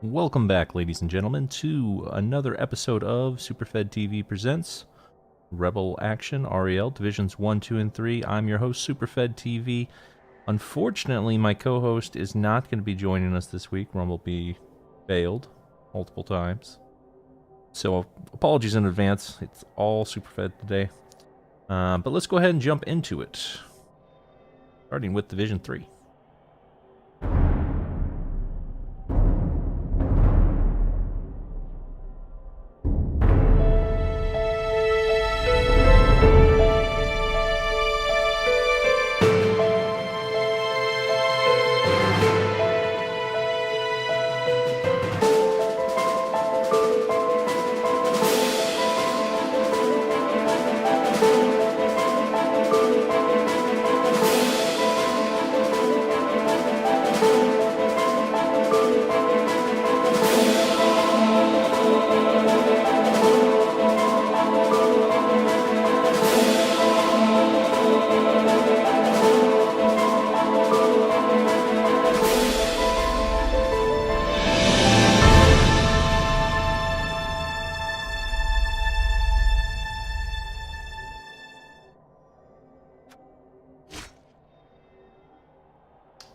Welcome back, ladies and gentlemen, to another episode of Superfed TV Presents Rebel Action, REL, Divisions 1, 2, and 3. I'm your host, Superfed TV. Unfortunately, my co-host is not going to be joining us this week. Rumblebee failed multiple times. So, apologies in advance. It's all Superfed today. But let's go ahead and jump into it. Starting with Division 3.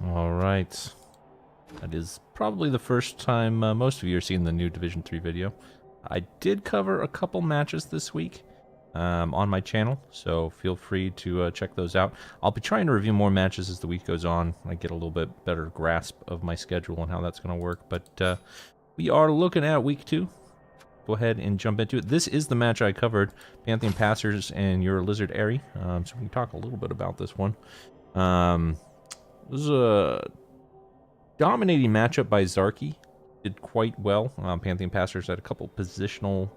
Alright. That is probably the first time most of you are seeing the new Division 3 video. I did cover a couple matches this week on my channel, so feel free to check those out. I'll be trying to review more matches as the week goes on. I get a little bit better grasp of my schedule and how that's going to work, but we are looking at week 2. Go ahead and jump into it. This is the match I covered, Pantheon Passers and your Lizard Airy, so we can talk a little bit about this one. This is a dominating matchup by Zarky. Did quite well. Pantheon Passers had a couple positional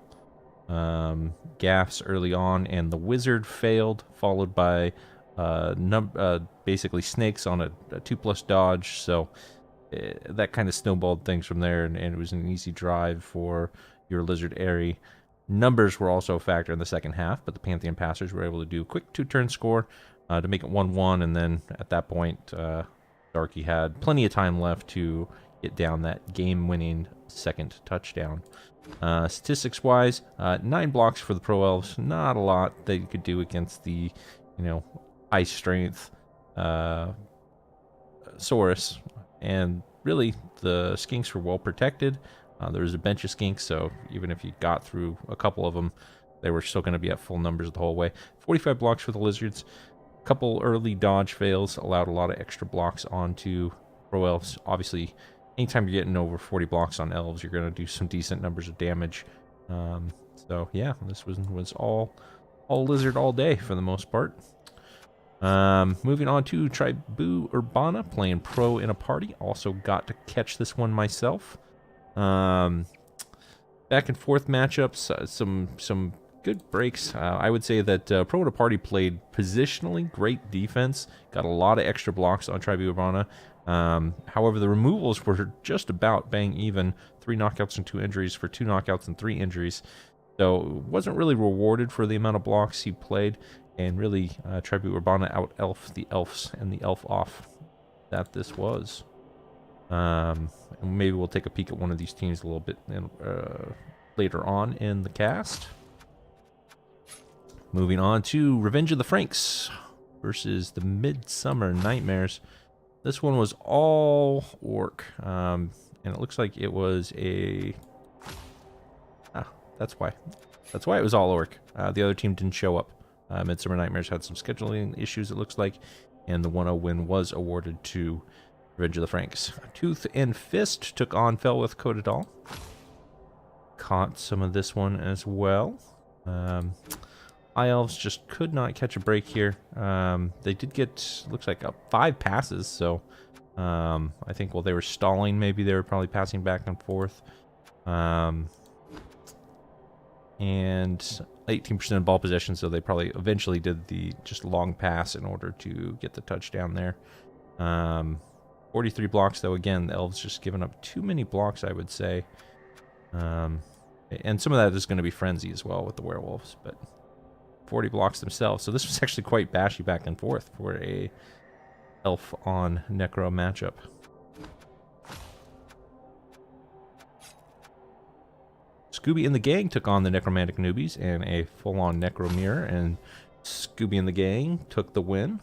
gaffes early on, and the Wizard failed, followed by basically snakes on a 2+ dodge, so that kind of snowballed things from there, and it was an easy drive for your Lizard Airy. Numbers were also a factor in the second half, but the Pantheon Passers were able to do a quick 2-turn score to make it 1-1, and then at that point, Darky had plenty of time left to get down that game-winning second touchdown. Statistics-wise, 9 blocks for the Pro Elves. Not a lot that you could do against the, high-strength Saurus. And really, the skinks were well protected. There was a bunch of skinks, so even if you got through a couple of them, they were still going to be at full numbers the whole way. 45 blocks for the Lizards. Couple early dodge fails allowed a lot of extra blocks onto Pro Elves. Obviously, anytime you're getting over 40 blocks on Elves, you're going to do some decent numbers of damage. So yeah, this was all Lizard all day for the most part. Moving on to Tribu Urbana, playing Pro in a party. Also got to catch this one myself. Back and forth matchups, some good breaks. I would say that Pro in a party played positionally great defense, got a lot of extra blocks on Tribu Urbana. However, the removals were just about bang even. 3 knockouts and 2 injuries for 2 knockouts and 3 injuries. So wasn't really rewarded for the amount of blocks he played, and really Tribu Urbana out-elf the elves and the elf off that this was. And maybe we'll take a peek at one of these teams a little bit later on in the cast. Moving on to Revenge of the Franks versus the Midsummer Nightmares. This one was all orc, and it looks like it was a... that's why. That's why it was all orc. The other team didn't show up. Midsummer Nightmares had some scheduling issues, it looks like, and the 1-0 win was awarded to Revenge of the Franks. Tooth and Fist took on Felwith Codadal. Caught some of this one as well. High Elves just could not catch a break here. They did get, looks like, 5 passes, so I think while they were stalling, maybe they were probably passing back and forth. And 18% ball possession, so they probably eventually did the just long pass in order to get the touchdown there. 43 blocks, though. Again, the Elves just giving up too many blocks, I would say. And some of that is going to be Frenzy as well with the Werewolves, but 40 blocks themselves. So this was actually quite bashy back and forth for a Elf on Necro matchup. Scooby and the gang took on the Necromantic Newbies in a full-on Necro Mirror, and Scooby and the gang took the win,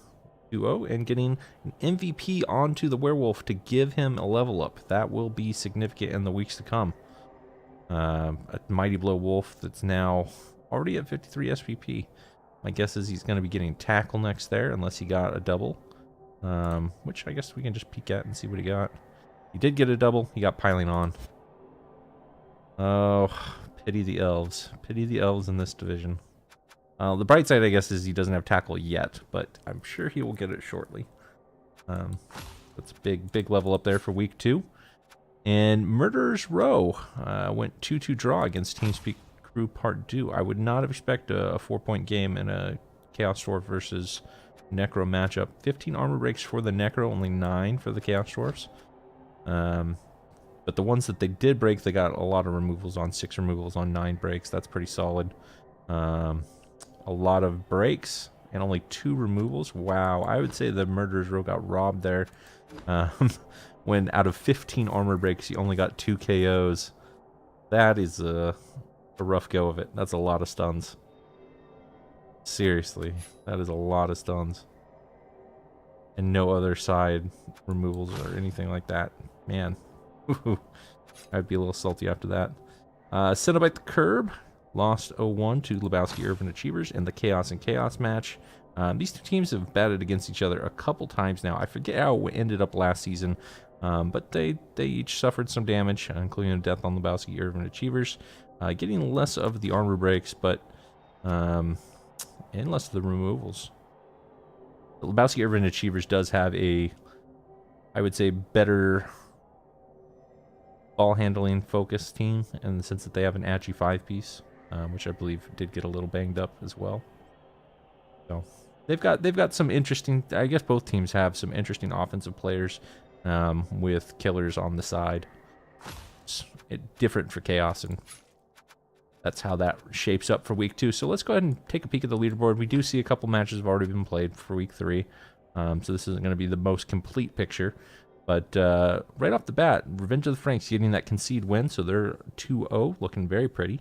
2-0, and getting an MVP onto the Werewolf to give him a level up. That will be significant in the weeks to come. A Mighty Blow Wolf that's now already at 53 SPP. My guess is he's going to be getting tackle next there, unless he got a double. Which I guess we can just peek at and see what he got. He did get a double. He got piling on. Oh, pity the elves. Pity the elves in this division. The bright side, I guess, is he doesn't have tackle yet, but I'm sure he will get it shortly. That's a big level up there for week 2. And Murderer's Row went 2-2 draw against TeamSpeak Crew Part 2. I would not have expected a 4-point game in a Chaos Dwarf versus Necro matchup. 15 armor breaks for the Necro, only 9 for the Chaos Dwarfs. But the ones that they did break, they got a lot of removals on. 6 removals on 9 breaks. That's pretty solid. A lot of breaks and only 2 removals. Wow, I would say the Murderer's Row got robbed there. When out of 15 armor breaks, he only got 2 KOs. That is a rough go of it. That's a lot of stuns. Seriously, that is a lot of stuns. And no other side removals or anything like that. Man, I'd be a little salty after that. Cenobite the Curb lost 0-1 to Lebowski Urban Achievers in the Chaos and Chaos match. These two teams have batted against each other a couple times now. I forget how it ended up last season, but they each suffered some damage, including a death on Lebowski Urban Achievers. Getting less of the armor breaks, but and less of the removals. The Lebowski Urban Achievers does have a, I would say, better ball handling focus team in the sense that they have an Agi 5-piece, which I believe did get a little banged up as well. So they've got some interesting. I guess both teams have some interesting offensive players with killers on the side. It's different for Chaos, and that's how that shapes up for week 2. So let's go ahead and take a peek at the leaderboard. We do see a couple matches have already been played for week 3. So this isn't going to be the most complete picture. But right off the bat, Revenge of the Franks getting that concede win. So they're 2-0, looking very pretty.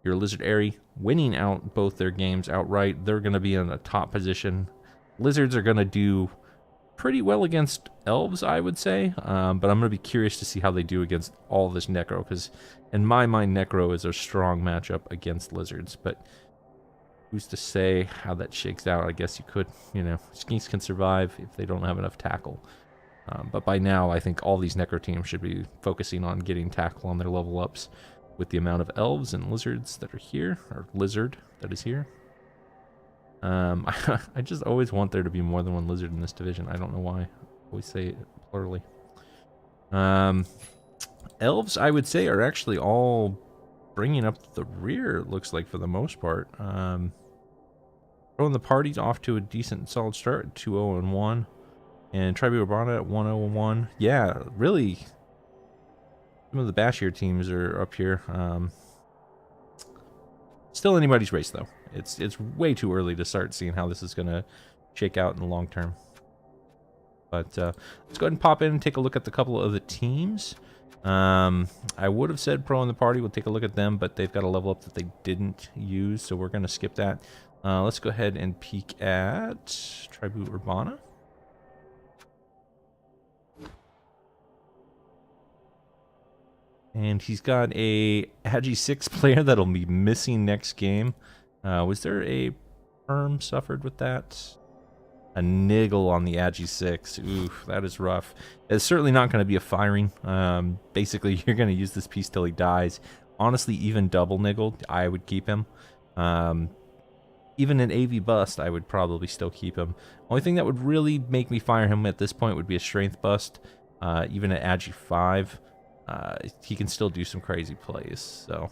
Your Lizard Airy winning out both their games outright. They're going to be in a top position. Lizards are going to do pretty well against elves, I would say. But I'm going to be curious to see how they do against all this Necro, because in my mind, Necro is a strong matchup against lizards. But who's to say how that shakes out? I guess you could, Skinks can survive if they don't have enough tackle. But by now, I think all these Necro teams should be focusing on getting tackle on their level ups with the amount of elves and lizards that are here, or lizard that is here. I just always want there to be more than one lizard in this division. I don't know why. I always say it plurally. Elves, I would say, are actually all bringing up the rear, it looks like, for the most part. Throwing the parties off to a decent solid start at 2-0-1. And Tribu Urbana at 1-0-1. Yeah, really, some of the bashier teams are up here. Still anybody's race, though. It's way too early to start seeing how this is going to shake out in the long term. But let's go ahead and pop in and take a look at the couple of the teams. I would have said Pro in the Party. We'll take a look at them, but they've got a level up that they didn't use, so we're going to skip that. Let's go ahead and peek at Tribu Urbana. And he's got a Agi 6 player that'll be missing next game. Was there a perm suffered with that? A niggle on the Agi 6. Oof, that is rough. It's certainly not going to be a firing. Basically, you're going to use this piece till he dies. Honestly, even double niggled, I would keep him. Even an AV bust, I would probably still keep him. Only thing that would really make me fire him at this point would be a strength bust. Even at Agi 5. He can still do some crazy plays, so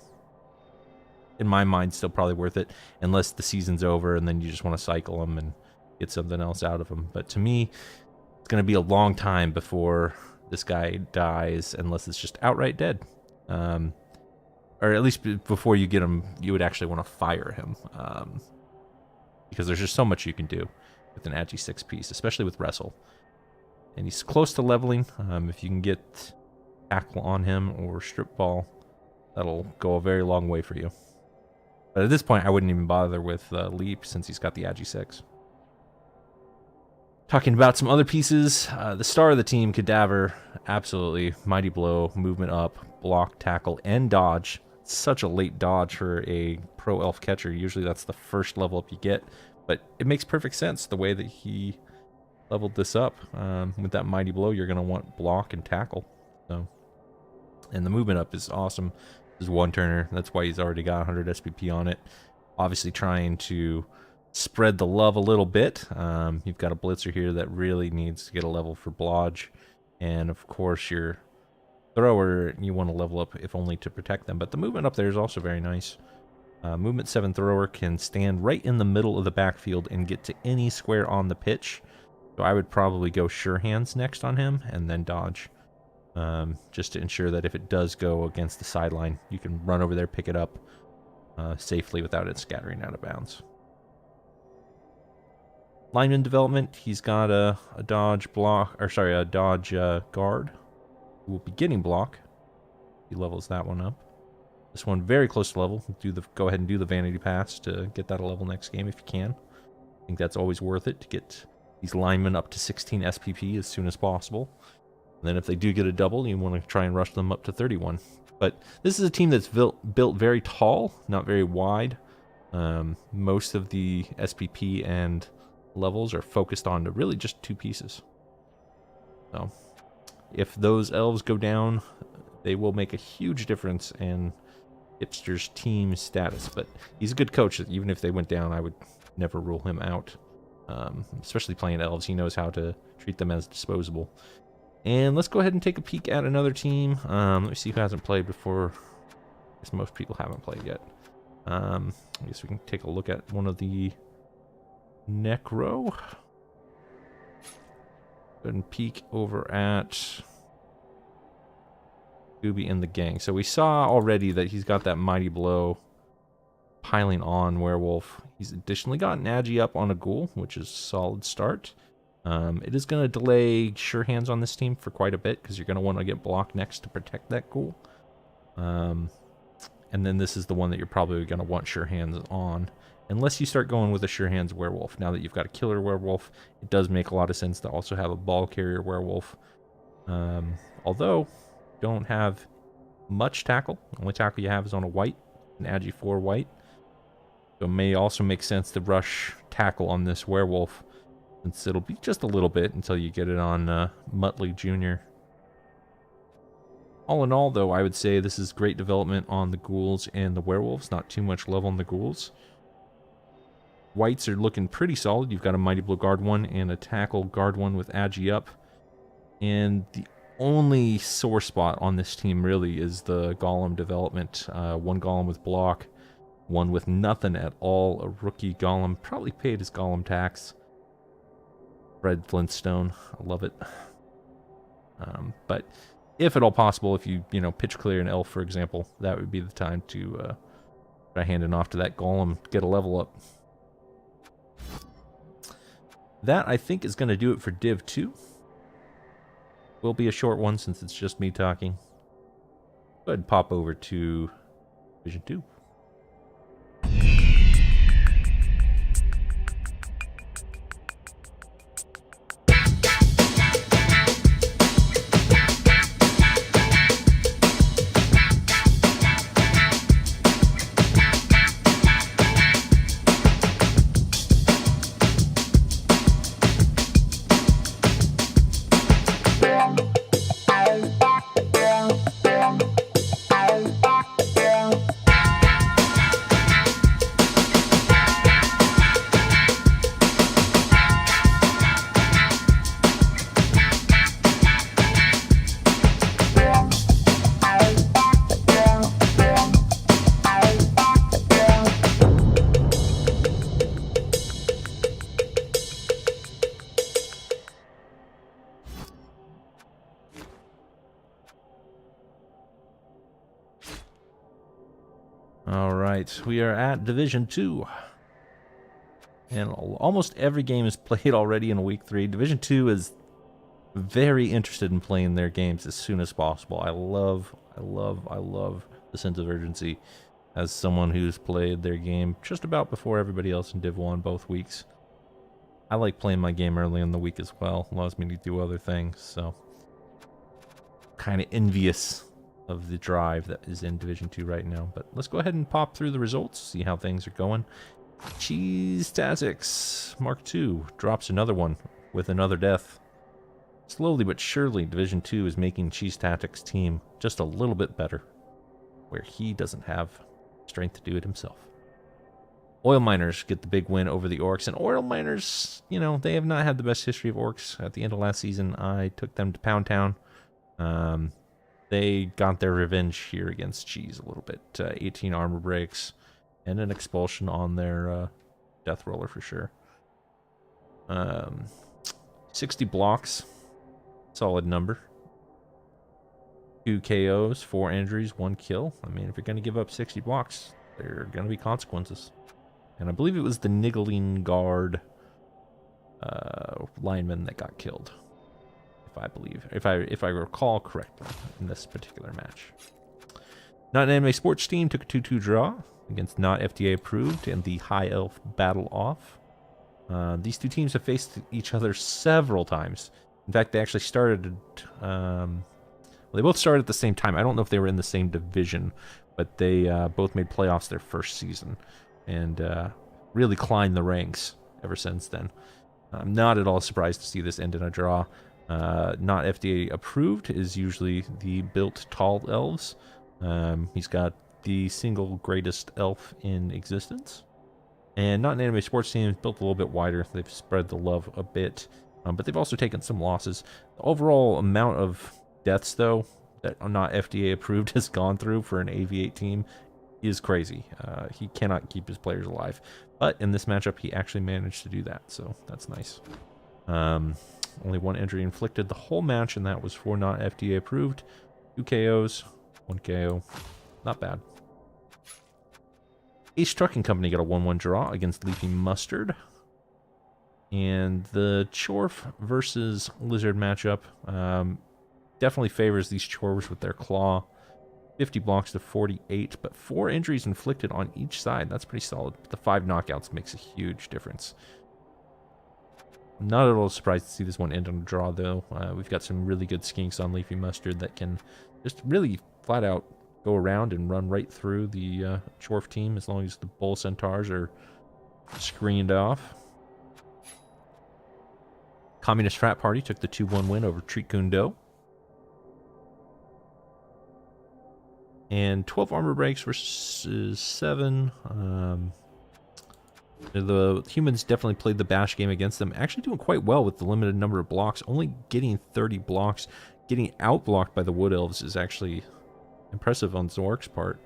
in my mind, still probably worth it, unless the season's over and then you just want to cycle him and get something else out of him. But to me, it's going to be a long time before this guy dies, unless it's just outright dead. Or at least before you get him, you would actually want to fire him, because there's just so much you can do with an Agi 6 piece, especially with Wrestle. And he's close to leveling. If you can get tackle on him or strip ball, That'll go a very long way for you. But at this point, I wouldn't even bother with Leap since he's got the Agi 6. Talking about some other pieces, the star of the team, Cadaver, absolutely. Mighty Blow, movement up, block, tackle, and dodge. Such a late dodge for a pro elf catcher. Usually that's the first level up you get, but it makes perfect sense the way that he leveled this up. With that Mighty Blow, you're going to want block and tackle. So, and the movement up is awesome. This is one turner. That's why he's already got 100 SPP on it. Obviously trying to spread the love a little bit. You've got a blitzer here that really needs to get a level for blodge, and of course your thrower, you want to level up if only to protect them. But the movement up there is also very nice. Movement 7 thrower can stand right in the middle of the backfield and get to any square on the pitch. So I would probably go sure hands next on him and then dodge, just to ensure that if it does go against the sideline, you can run over there, pick it up safely without it scattering out of bounds. Lineman development, he's got a dodge block, or sorry, a dodge guard who will be getting block. He levels that one up. This one very close to level. Go ahead and do the vanity pass to get that a level next game if you can. I think that's always worth it to get these linemen up to 16 SPP as soon as possible. And then if they do get a double, you want to try and rush them up to 31. But this is a team that's built very tall, not very wide. Most of the SPP and levels are focused on really just two pieces. So if those elves go down, they will make a huge difference in Hipster's team status. But he's a good coach. Even if they went down, I would never rule him out. Especially playing elves, he knows how to treat them as disposable. And let's go ahead and take a peek at another team. Let me see who hasn't played before. I guess most people haven't played yet. I guess we can take a look at one of the Necro. Go ahead and peek over at Gooby and the gang. So we saw already that he's got that Mighty Blow piling on Werewolf. He's additionally got an Agi up on a Ghoul, which is a solid start. It is going to delay sure hands on this team for quite a bit because you're going to want to get blocked next to protect that Ghoul. And then this is the one that you're probably going to want sure hands on. Unless you start going with a sure hands werewolf. Now that you've got a killer werewolf, it does make a lot of sense to also have a ball carrier werewolf. Although, don't have much tackle. The only tackle you have is on a white, an Agi 4 white. So it may also make sense to rush tackle on this werewolf, since it'll be just a little bit until you get it on Muttley Jr. All in all, though, I would say this is great development on the ghouls and the werewolves. Not too much love on the ghouls. Whites are looking pretty solid. You've got a Mighty Blow guard one and a tackle guard one with Agi up. And the only sore spot on this team really is the golem development. One golem with block, one with nothing at all. A rookie golem, probably paid his golem tax. Red Flintstone, I love it. But if at all possible, if you pitch clear an elf, for example, that would be the time to try handing off to that golem, get a level up. That, I think, is going to do it for Div 2. Will be a short one since it's just me talking. Go ahead and pop over to Division 2. Alright, we are at Division 2. And almost every game is played already in Week 3. Division 2 is very interested in playing their games as soon as possible. I love the sense of urgency as someone who's played their game just about before everybody else in Div 1 both weeks. I like playing my game early in the week as well. Allows me to do other things, so kind of envious of the drive that is in Division 2 right now. But let's go ahead and pop through the results, see how things are going. Cheese Tactics Mark II drops another one with another death. Slowly but surely, Division 2 is making Cheese Tactics' team just a little bit better, where he doesn't have strength to do it himself. Oil Miners get the big win over the Orcs, and Oil Miners, you know, they have not had the best history of Orcs. At the end of last season, I took them to Pound Town. They got their revenge here against Cheese a little bit. 18 armor breaks and an expulsion on their death roller for sure. 60 blocks, solid number. 2 KOs, 4 injuries, 1 kill. I mean, if you're going to give up 60 blocks, there are going to be consequences. And I believe it was the Niggling Guard lineman that got killed, if I recall correctly, in this particular match. Not an Anime Sports team took a 2-2 draw against Not FDA Approved and the High Elf Battle Off. These two teams have faced each other several times. In fact, they actually started. Well, they both started at the same time. I don't know if they were in the same division, but they both made playoffs their first season and really climbed the ranks ever since then. I'm not at all surprised to see this end in a draw. Not FDA Approved is usually the built tall elves. He's got the single greatest elf in existence. And Not an Anime Sports team is built a little bit wider. They've spread the love a bit, but they've also taken some losses. The overall amount of deaths, though, that Not FDA Approved has gone through for an AV8 team is crazy. He cannot keep his players alive. But in this matchup, he actually managed to do that, so that's nice. Only 1 injury inflicted the whole match, and that was for Not FDA Approved. 2 KOs, 1 KO. Not bad. Ace Trucking Company got a 1-1 draw against Leafy Mustard. And the Chorf versus Lizard matchup definitely favors these Chorvs with their claw. 50 blocks to 48, but 4 injuries inflicted on each side. That's pretty solid. The 5 knockouts makes a huge difference. I'm not at all surprised to see this one end on a draw, though. We've got some really good skinks on Leafy Mustard that can just really flat out go around and run right through the Chorf team as long as the Bull Centaurs are screened off. Communist Frat Party took the 2-1 win over Treat Kundo. And 12 armor breaks versus 7. The humans definitely played the bash game against them. Actually doing quite well with the limited number of blocks. Only getting 30 blocks. Getting outblocked by the Wood Elves is actually impressive on Zork's part.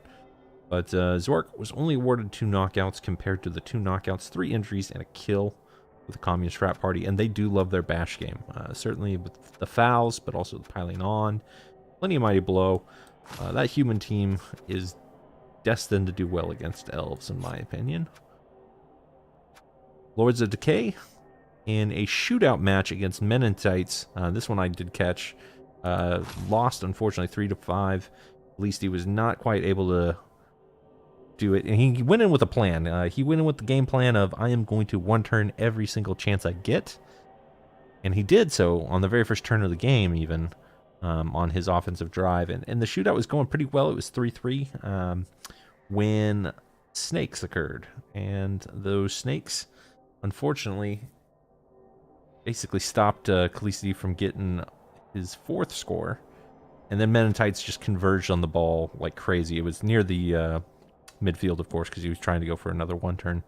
But Zork was only awarded 2 knockouts compared to the 2 knockouts, 3 injuries, and a kill with the Communist Frat Party. And they do love their bash game. Certainly with the fouls, but also the piling on. Plenty of Mighty Blow. That human team is destined to do well against elves, in my opinion. Lords of Decay in a shootout match against Mennonites. This one I did catch. Lost, unfortunately, 3-5. At least he was not quite able to do it. And he went in with a plan. He went in with the game plan of, I am going to one-turn every single chance I get. And he did so on the very first turn of the game, even. On his offensive drive. And the shootout was going pretty well. It was 3-3 when snakes occurred. And those snakes, unfortunately, basically stopped Khaleesi from getting his 4th score. And then Mennonites just converged on the ball like crazy. It was near the midfield, of course, because he was trying to go for another 1-turn.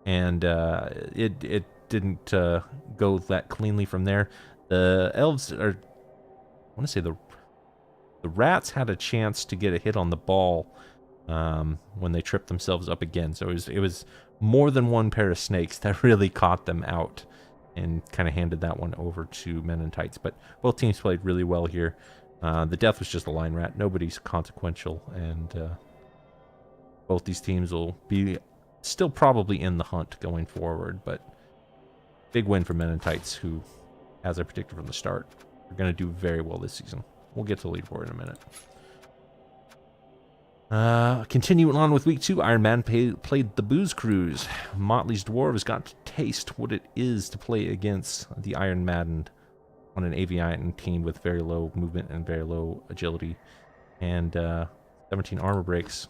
And it didn't go that cleanly from there. The elves are... I want to say the rats had a chance to get a hit on the ball when they tripped themselves up again. So it was more than one pair of snakes that really caught them out and kind of handed that one over to Mennonites. But both teams played really well here. The death was just a line rat. Nobody's consequential. And both these teams will be still probably in the hunt going forward. But big win for Mennonites, who, as I predicted from the start, are going to do very well this season. We'll get to the leaderboard in a minute. Continuing on with week 2, Iron Man played the Booze Cruise. Motley's Dwarves got to taste what it is to play against the Iron Maddened on an Avian team with very low movement and very low agility. And 17 armor breaks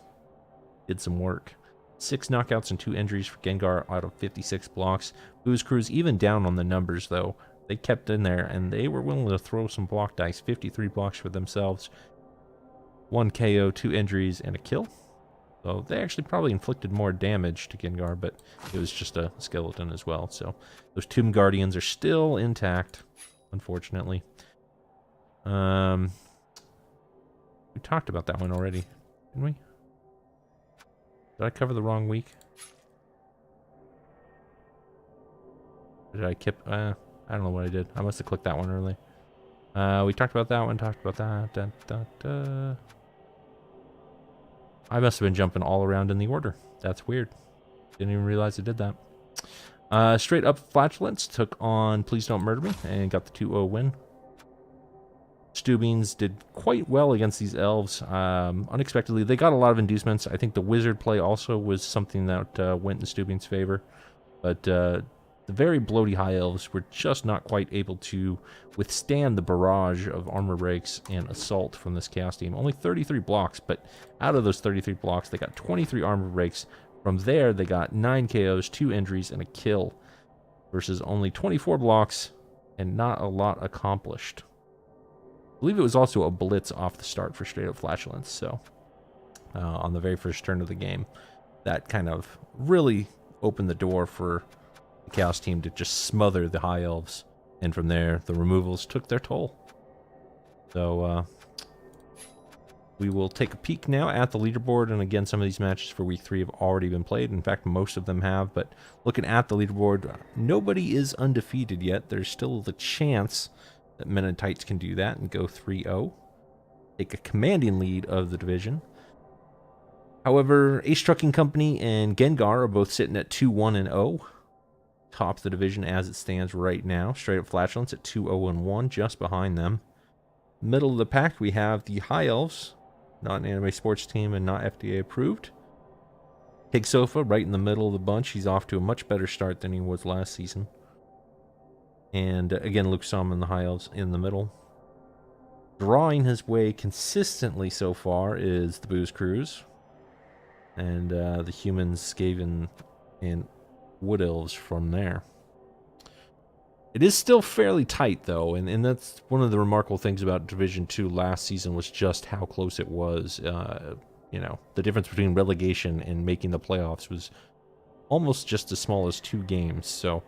did some work. 6 knockouts and 2 injuries for Gengar out of 56 blocks. Booze Cruise even down on the numbers, though. They kept in there, and they were willing to throw some block dice. 53 blocks for themselves. 1 KO, 2 injuries, and a kill. So they actually probably inflicted more damage to Gengar, but it was just a skeleton as well. So those Tomb Guardians are still intact, unfortunately. We talked about that one already, didn't we? Did I cover the wrong week? Did I I don't know what I did. I must have clicked that one early. We talked about that one, talked about that. I must have been jumping all around in the order. That's weird. Didn't even realize I did that. Straight Up Flatulence took on Please Don't Murder Me and got the 2-0 win. Stubings did quite well against these elves. Unexpectedly, they got a lot of inducements. I think the wizard play also was something that went in Stubings' favor. But the very bloaty high elves were just not quite able to withstand the barrage of armor breaks and assault from this chaos team. Only 33 blocks, but out of those 33 blocks, they got 23 armor breaks. From there, they got 9 KOs, 2 injuries, and a kill, versus only 24 blocks and not a lot accomplished. I believe it was also a blitz off the start for Straight Up Flatulence, so on the very first turn of the game, that kind of really opened the door for the Chaos team to just smother the High Elves, and from there, the removals took their toll. So, we will take a peek now at the leaderboard, and again, some of these matches for Week 3 have already been played. In fact, most of them have, but looking at the leaderboard, nobody is undefeated yet. There's still the chance that Men in Tights can do that and go 3-0. Take a commanding lead of the division. However, Ace Trucking Company and Gengar are both sitting at 2-1-0. Top the division as it stands right now. Straight Up Flatulence at 2-0-1, just behind them. Middle of the pack, we have the High Elves, not an anime sports team and not FDA approved. Pig Sofa right in the middle of the bunch. He's off to a much better start than he was last season. And again, Luke Som and the High Elves in the middle. Drawing his way consistently so far is the Booze Cruise. And the humans, Skaven, and Wood Elves from there. It is still fairly tight, though, and that's one of the remarkable things about Division 2 last season was just how close it was. You know, the difference between relegation and making the playoffs was almost just as small as 2 games, so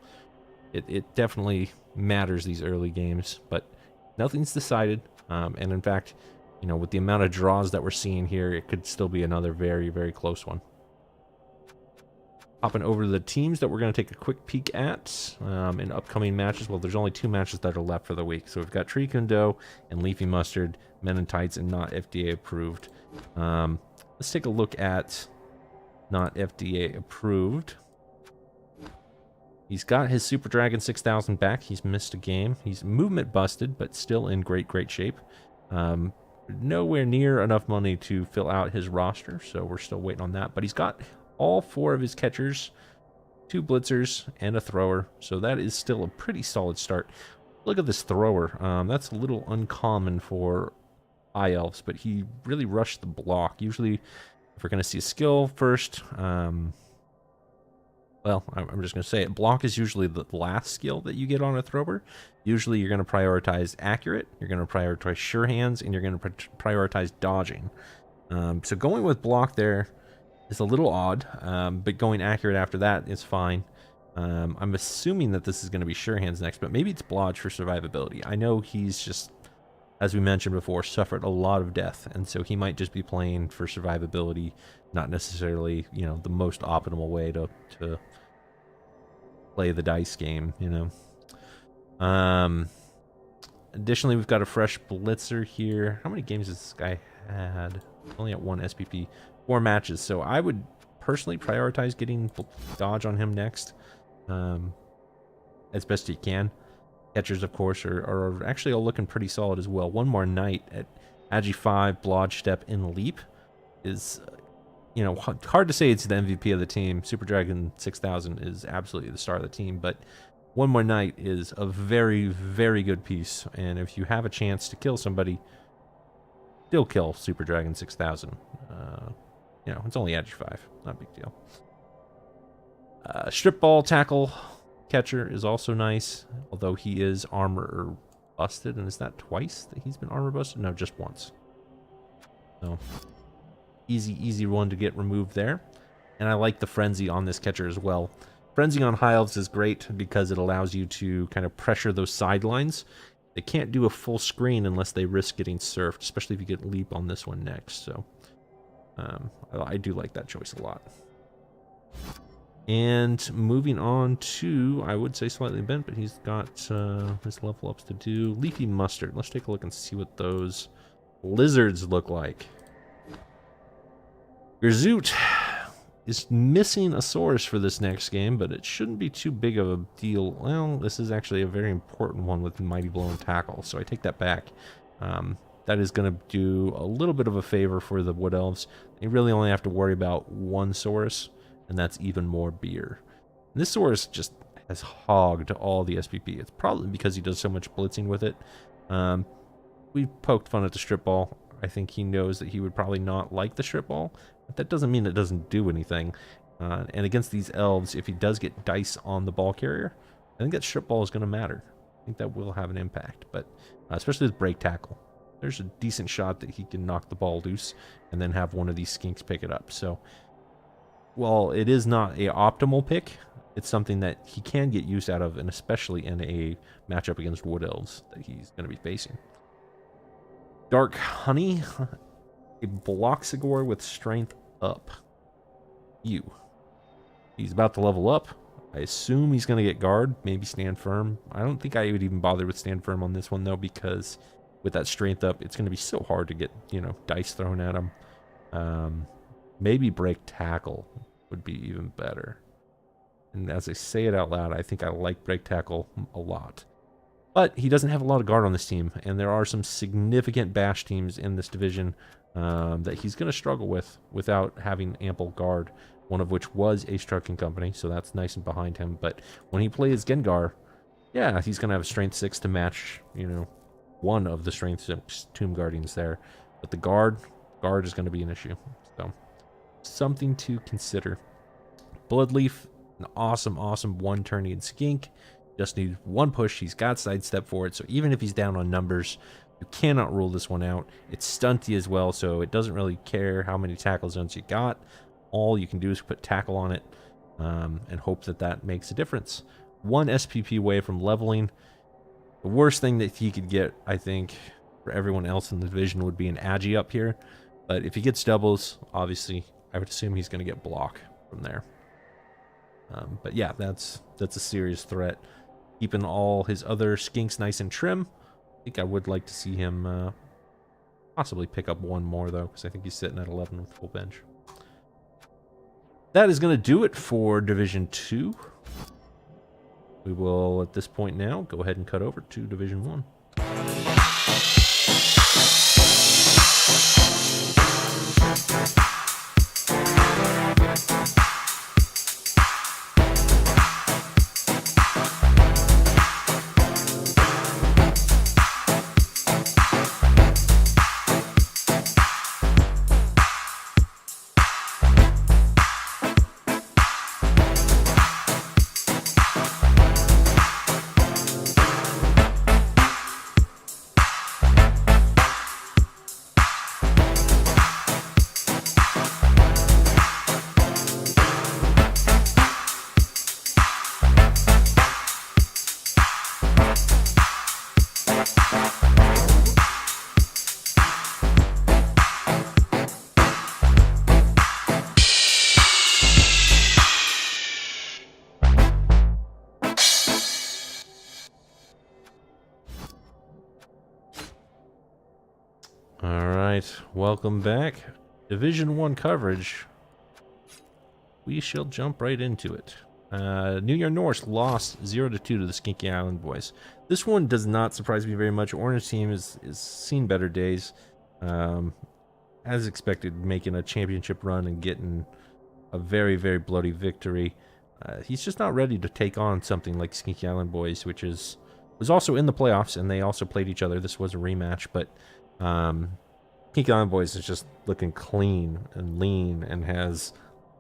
it definitely matters, these early games, but nothing's decided, and in fact, you know, with the amount of draws that we're seeing here, it could still be another very, very close one. Hopping over to the teams that we're going to take a quick peek at in upcoming matches. Well, there's only 2 matches that are left for the week. So we've got Treekundo and Leafy Mustard, Men in Tights, and not FDA approved. Let's take a look at not FDA approved. He's got his Super Dragon 6000 back. He's missed a game. He's movement busted, but still in great, great shape. Nowhere near enough money to fill out his roster, so we're still waiting on that. But he's got all 4 of his catchers, 2 blitzers, and a thrower. So that is still a pretty solid start. Look at this thrower. That's a little uncommon for High Elves, but he really rushed the block. Usually, if we're going to see a skill first, well, I'm just going to say it. Block is usually the last skill that you get on a thrower. Usually, you're going to prioritize accurate, you're going to prioritize sure hands, and you're going to prioritize dodging. So going with block there is a little odd, but going accurate after that is fine. I'm assuming that this is going to be sure hands next, but maybe it's blodge for survivability. I know he's just, as we mentioned before, suffered a lot of death, and so he might just be playing for survivability, not necessarily, you know, the most optimal way to play the dice game, you know. Additionally, we've got a fresh blitzer here. How many games has this guy had? Only at 1 SPP. 4 matches, so I would personally prioritize getting dodge on him next, as best you can. Catchers, of course, are actually all looking pretty solid as well. One more night at Agi 5, Blodge, Step, and Leap. is, you know, hard to say it's the MVP of the team. Super Dragon 6000 is absolutely the star of the team, but One More Night is a very, very good piece, and if you have a chance to kill somebody, still kill Super Dragon 6000. You know, it's only edge 5, not a big deal. Strip Ball Tackle Catcher is also nice, although he is armor busted, and is that twice that he's been armor busted? No, just once. So, easy one to get removed there. And I like the Frenzy on this catcher as well. Frenzy on High Elves is great because it allows you to kind of pressure those sidelines. They can't do a full screen unless they risk getting surfed, especially if you get Leap on this one next. So I do like that choice a lot. And moving on to, I would say slightly bent, but he's got his level ups to do. Leafy Mustard. Let's take a look and see what those lizards look like. Your Zoot is missing a source for this next game, but it shouldn't be too big of a deal. Well, this is actually a very important one with Mighty Blow and Tackle, so I take that back. That is going to do a little bit of a favor for the Wood Elves. They really only have to worry about one source, and that's even more beer. And this source just has hogged all the SPP. It's probably because he does so much blitzing with it. We poked fun at the Strip Ball. I think he knows that he would probably not like the Strip Ball, but that doesn't mean it doesn't do anything. And against these elves, if he does get dice on the ball carrier, I think that Strip Ball is going to matter. I think that will have an impact, but especially with Break Tackle. There's a decent shot that he can knock the ball loose and then have one of these skinks pick it up. So, while it is not a optimal pick, it's something that he can get use out of, and especially in a matchup against Wood Elves that he's going to be facing. Dark Honey, a Bloxigor with strength up. He's about to level up. I assume he's going to get guard, maybe stand firm. I don't think I would even bother with stand firm on this one, though, because with that strength up, it's going to be so hard to get, you know, dice thrown at him. Maybe Break Tackle would be even better. And as I say it out loud, I think I like Break Tackle a lot. But he doesn't have a lot of guard on this team, and there are some significant bash teams in this division that he's going to struggle with without having ample guard, one of which was Ace Trucking Company, so that's nice and behind him. But when he plays Gengar, yeah, he's going to have a Strength 6 to match, you know, one of the Strength 6 Tomb Guardians there. But the guard is going to be an issue. So, something to consider. Bloodleaf, an awesome one-turning skink. Just needs one push. He's got sidestep for it, so even if he's down on numbers, you cannot rule this one out. It's stunty as well, so it doesn't really care how many tackle zones you got. All you can do is put tackle on it and hope that that makes a difference. One SPP away from leveling. The worst thing that he could get, I think, for everyone else in the division would be an Agi up here. But if he gets doubles, obviously, I would assume he's going to get block from there. But yeah, that's a serious threat. Keeping all his other skinks nice and trim. I think I would like to see him possibly pick up one more, though, because I think he's sitting at 11 with full bench. That is going to do it for Division 2. We will, at this point now, go ahead and cut over to Division 1. Welcome back. Division 1 coverage. We shall jump right into it. New Year Norse lost 0-2 to the Skinky Island boys. This one does not surprise me very much. Orange team has seen better days. as expected, making a championship run and getting a very, very bloody victory. He's just not ready to take on something like Skinky Island Boys, which was also in the playoffs, and they also played each other. This was a rematch, but Skinky Island Boys is just looking clean and lean and has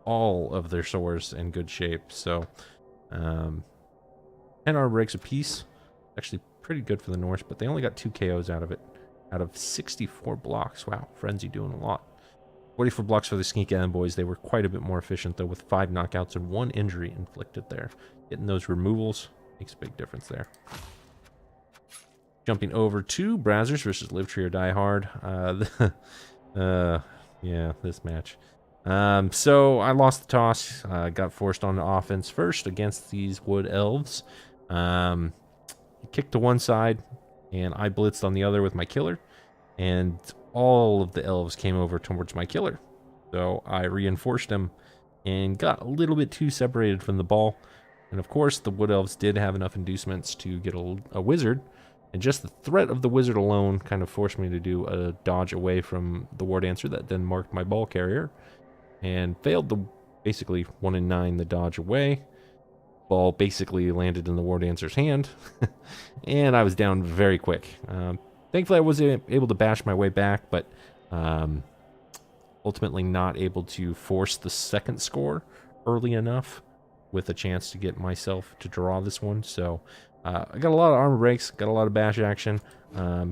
all of their swords in good shape. So 10 armor breaks apiece. Actually pretty good for the Norse, but they only got 2 KOs out of it, out of 64 blocks. Wow, Frenzy doing a lot. 44 blocks for the Skinky Island Boys. They were quite a bit more efficient, though, with 5 knockouts and 1 injury inflicted there. Getting those removals makes a big difference there. Jumping over to Brazzers versus Live Tree or Die Hard. Yeah, this match. So I lost the toss. Got forced on the offense first against these Wood Elves. Kicked to one side, and I blitzed on the other with my killer. And all of the elves came over towards my killer. So I reinforced them and got a little bit too separated from the ball. And of course, the Wood Elves did have enough inducements to get a wizard. And just the threat of the wizard alone kind of forced me to do a dodge away from the War Dancer that then marked my ball carrier. And failed the basically 1 in 9 the dodge away. Ball basically landed in the War Dancer's hand. And I was down very quick. Thankfully, I was able to bash my way back, but ultimately not able to force the second score early enough with a chance to get myself to draw this one. So I got a lot of armor breaks, got a lot of bash action.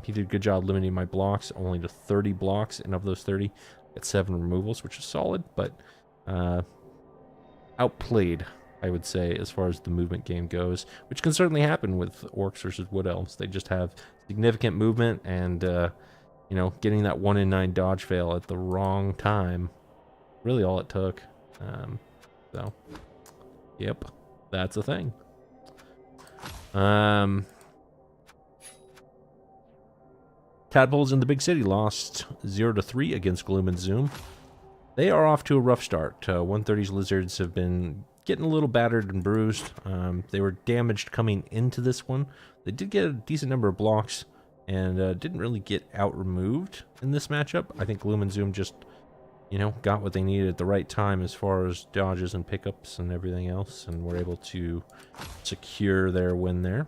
He did a good job limiting my blocks, only to 30 blocks, and of those 30, got 7 removals, which is solid, but outplayed, I would say, as far as the movement game goes, which can certainly happen with Orcs versus Wood Elves. They just have significant movement, and you know, getting that 1 in 9 dodge fail at the wrong time, really all it took. So, yep, that's a thing. Tadpoles in the big city lost 0-3 against Gloom and Zoom. They are off to a rough start. 130's Lizards have been getting a little battered and bruised. They were damaged coming into this one. They did get a decent number of blocks and didn't really get out removed in this matchup. I think Gloom and Zoom just, you know, got what they needed at the right time as far as dodges and pickups and everything else, and were able to secure their win there.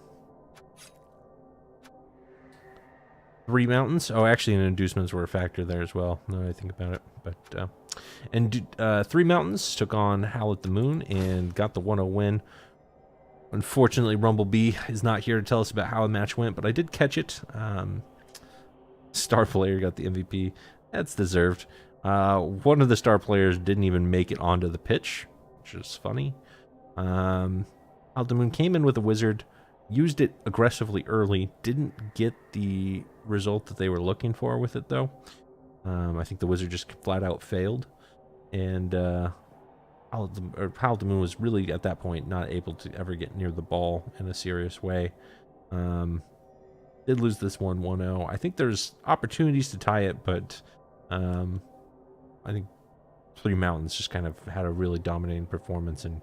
3 mountains. Oh, actually, and inducements were a factor there as well, now that I think about it. But 3 mountains took on Howl at the Moon and got the 1-0 win. Unfortunately, Rumblebee is not here to tell us about how the match went, but I did catch it. Star player got the MVP. That's deserved. One of the star players didn't even make it onto the pitch, which is funny. Howl at the Moon came in with a wizard, used it aggressively early, didn't get the result that they were looking for with it, though. I think the wizard just flat out failed, and Howl at the Moon was really, at that point, not able to ever get near the ball in a serious way. Did lose this one 1-0. I think there's opportunities to tie it, but I think 3 Mountains just kind of had a really dominating performance and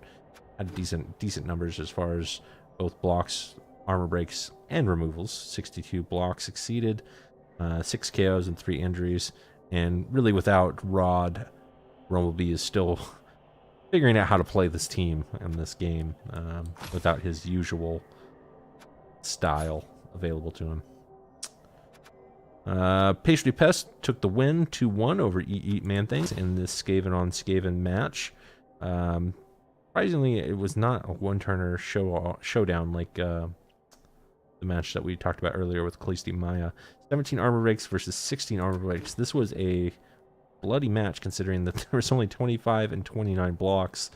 had decent numbers as far as both blocks, armor breaks, and removals. 62 blocks succeeded, 6 KOs and 3 injuries, and really without Rod, Rumblebee is still figuring out how to play this team in this game without his usual style available to him. Pastry Pest took the win 2-1 over Eat Man Things in this Skaven on Skaven match. Surprisingly, it was not a one-turner showdown like the match that we talked about earlier with Khaleesi Maya. 17 armor breaks versus 16 armor breaks. This was a bloody match considering that there was only 25 and 29 blocks.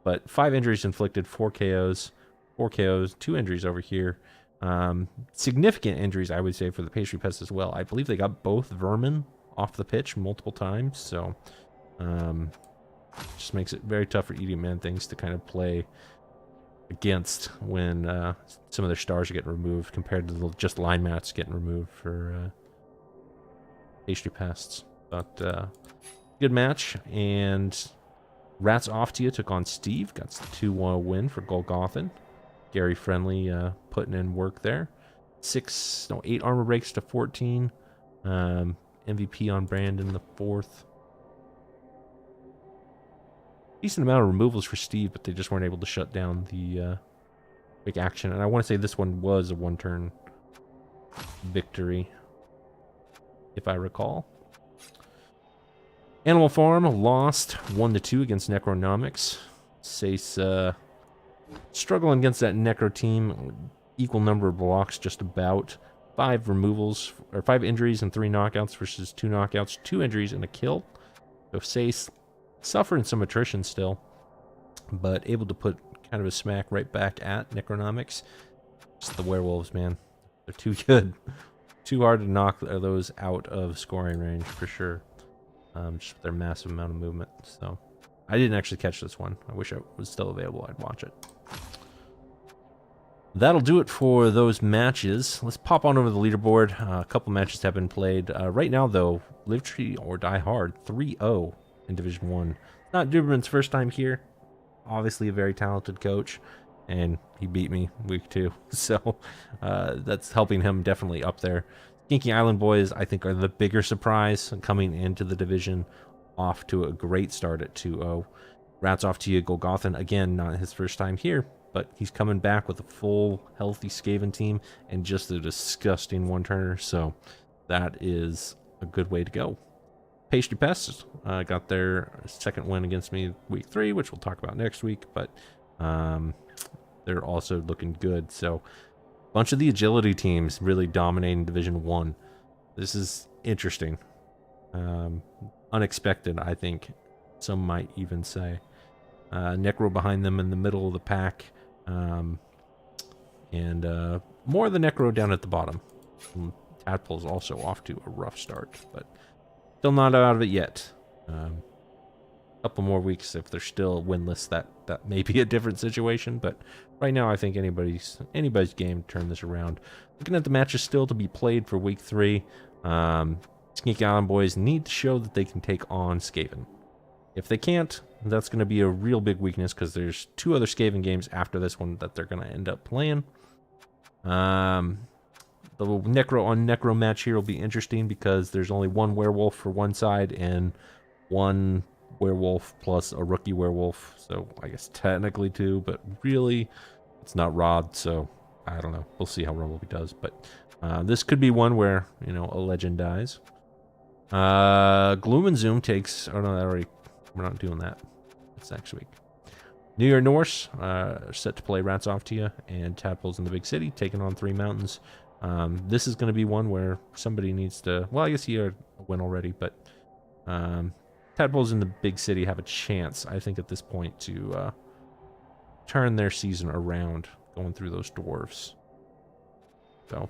But 5 injuries inflicted, 4 KOs, 2 injuries over here. Significant injuries, I would say, for the Pastry Pest as well. I believe they got both Vermin off the pitch multiple times, so just makes it very tough for Eating Man Things to kind of play against when some of their stars are getting removed compared to the just line mats getting removed for Pastry Pests. But good match, and Rats Off to You took on Steve, got the 2-1 win for Golgothan. Gary Friendly putting in work there. 8 armor breaks to 14. And MVP on Brandon the 4th. Decent amount of removals for Steve, but they just weren't able to shut down the quick action. And I want to say this one was a one-turn victory, if I recall. Animal Farm lost 1-2 against Necronomics. Sace struggling against that Necro team. Equal number of blocks, just about. 5 removals, or 5 injuries and 3 knockouts versus 2 knockouts, 2 injuries and a kill. So Sace suffering some attrition still, but able to put kind of a smack right back at Necronomics. Just the werewolves, man. They're too good. Too hard to knock those out of scoring range for sure. Just with their massive amount of movement. So I didn't actually catch this one. I wish it was still available. I'd watch it. That'll do it for those matches. Let's pop on over the leaderboard. A couple matches have been played. Right now, though, Live Tree or Die Hard 3-0 in Division 1. Not Duberman's first time here. Obviously a very talented coach, and he beat me week 2. So that's helping him definitely up there. Skinky Island Boys, I think, are the bigger surprise coming into the division, off to a great start at 2-0. Rats off to you, Golgothan. Again, not his first time here, but he's coming back with a full, healthy Skaven team and just a disgusting one-turner, so that is a good way to go. Pastry Pests got their second win against me week 3, which we'll talk about next week, but they're also looking good. So a bunch of the agility teams really dominating Division 1. This is interesting. Unexpected, I think some might even say. Necro behind them in the middle of the pack, and more of the Necro down at the bottom. Tadpole's also off to a rough start, but still not out of it yet. Couple more weeks, if they're still winless, that may be a different situation, but right now I think anybody's game to turn this around. Looking at the matches still to be played for week 3, Sneak Island Boys need to show that they can take on Skaven. If they can't, that's going to be a real big weakness, because there's 2 other Skaven games after this one that they're going to end up playing. The Necro on Necro match here will be interesting, because there's only 1 werewolf for one side and 1 werewolf plus a rookie werewolf. So I guess technically 2, but really it's not Rod, so I don't know. We'll see how Rumblebee does, but this could be one where, you know, a legend dies. Gloom and Zoom takes... Oh no, that already... We're not doing that. That's next week. New Year Norse set to play Rats Off to You, and Tadpoles in the Big City taking on 3 Mountains. This is going to be one where somebody needs to... Well, I guess he had a win already, but Tadpoles in the Big City have a chance, I think, at this point to turn their season around going through those dwarves. So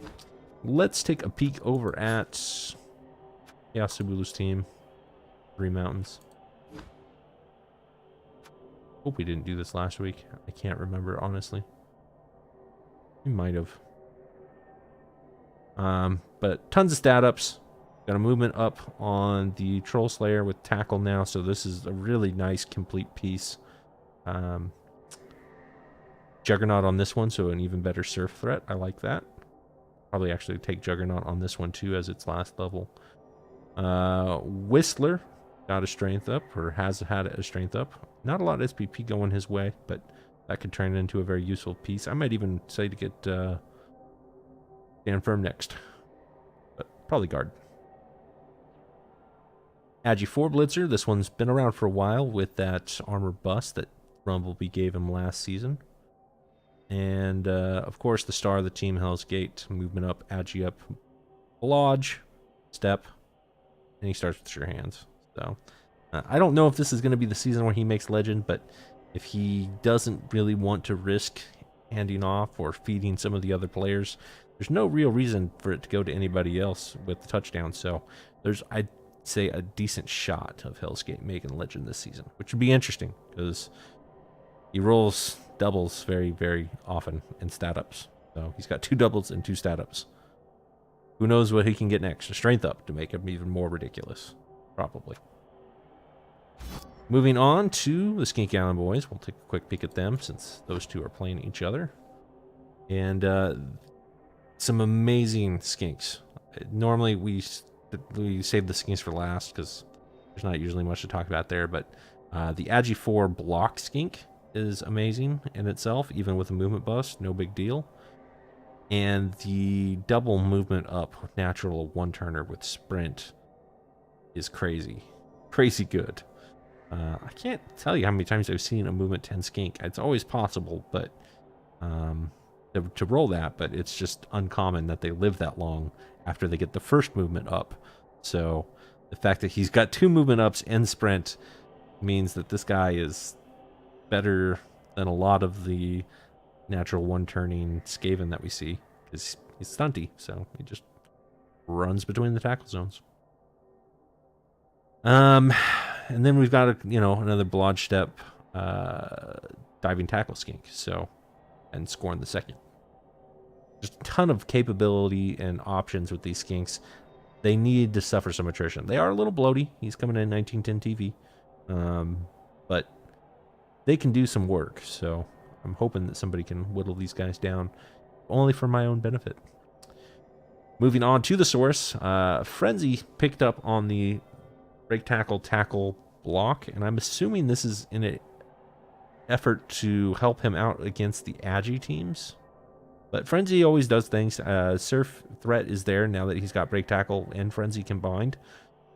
let's take a peek over at Yasubulu's team, 3 Mountains. Hope we didn't do this last week. I can't remember, honestly. We might have. But tons of stat ups. Got a movement up on the Troll Slayer with Tackle now, so this is a really nice complete piece. Juggernaut on this one, so an even better surf threat. I like that. Probably actually take Juggernaut on this one too as its last level. Whistler got a strength up, or has had a strength up. Not a lot of SPP going his way, but that could turn into a very useful piece. I might even say to get Stand Firm next, but probably guard. Agi 4 Blitzer, this one's been around for a while with that armor bust that Rumblebee gave him last season. And, of course, the star of the team, Hell's Gate, movement up, Agi up, Lodge, step, and he starts with Sure Hands. So, I don't know if this is going to be the season where he makes Legend, but if he doesn't really want to risk handing off or feeding some of the other players, there's no real reason for it to go to anybody else with the touchdown. So, there's, I'd say, a decent shot of Hell's Gate making Legend this season, which would be interesting, because he rolls doubles very, very often in stat ups. So he's got 2 doubles and 2 stat ups. Who knows what he can get next? A strength up to make him even more ridiculous. Probably. Moving on to the Skink Island Boys. We'll take a quick peek at them since those 2 are playing each other. And some amazing skinks. Normally we we saved the skinks for last because there's not usually much to talk about there. But the Agi 4 block skink is amazing in itself, even with a movement bust, no big deal. And the double movement up natural one-turner with sprint is crazy. Crazy good. I can't tell you how many times I've seen a movement 10 skink. It's always possible, but to roll that, but it's just uncommon that they live that long after they get the first movement up. So the fact that he's got 2 movement ups and sprint means that this guy is better than a lot of the natural one-turning Skaven that we see, because he's stunty, so he just runs between the tackle zones. And then we've got another Blodge Step diving tackle skink, and Scorn the second. Just a ton of capability and options with these skinks. They need to suffer some attrition. They are a little bloaty. He's coming in 1910 TV, but they can do some work. So I'm hoping that somebody can whittle these guys down, only for my own benefit. Moving on to the source, Frenzy picked up on the break tackle block, and I'm assuming this is in an effort to help him out against the Agi teams. But Frenzy always does things. Surf threat is there now that he's got break tackle and Frenzy combined.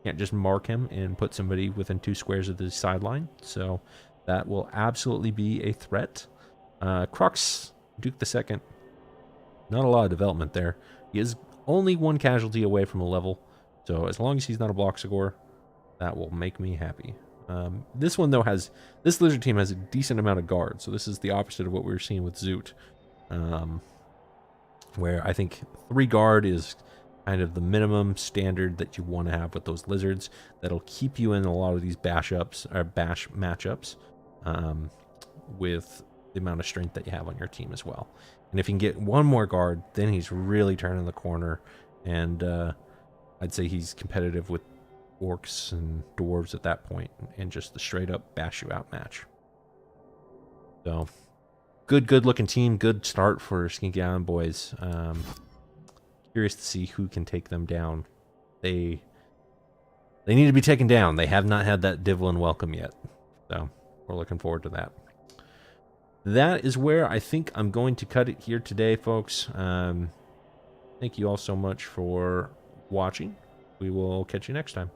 Can't just mark him and put somebody within 2 squares of the sideline. So that will absolutely be a threat. Crux, Duke the Second, not a lot of development there. He is only 1 casualty away from a level. So as long as he's not a Bloxigor, that will make me happy. This one, though, this Lizard team has a decent amount of guard. So this is the opposite of what we were seeing with Zoot. Where I think 3 guard is kind of the minimum standard that you want to have with those lizards. That'll keep you in a lot of these bash matchups with the amount of strength that you have on your team as well. And if you can get 1 more guard, then he's really turning the corner. And I'd say he's competitive with orcs and dwarves at that point, and just the straight up bash you out match. So good looking team. Good start for Skinky Island boys. Curious to see who can take them down. They need to be taken down. They have not had that Divlin welcome yet. So we're looking forward to that. That is where I think I'm going to cut it here today, folks. Thank you all so much for watching. We will catch you next time.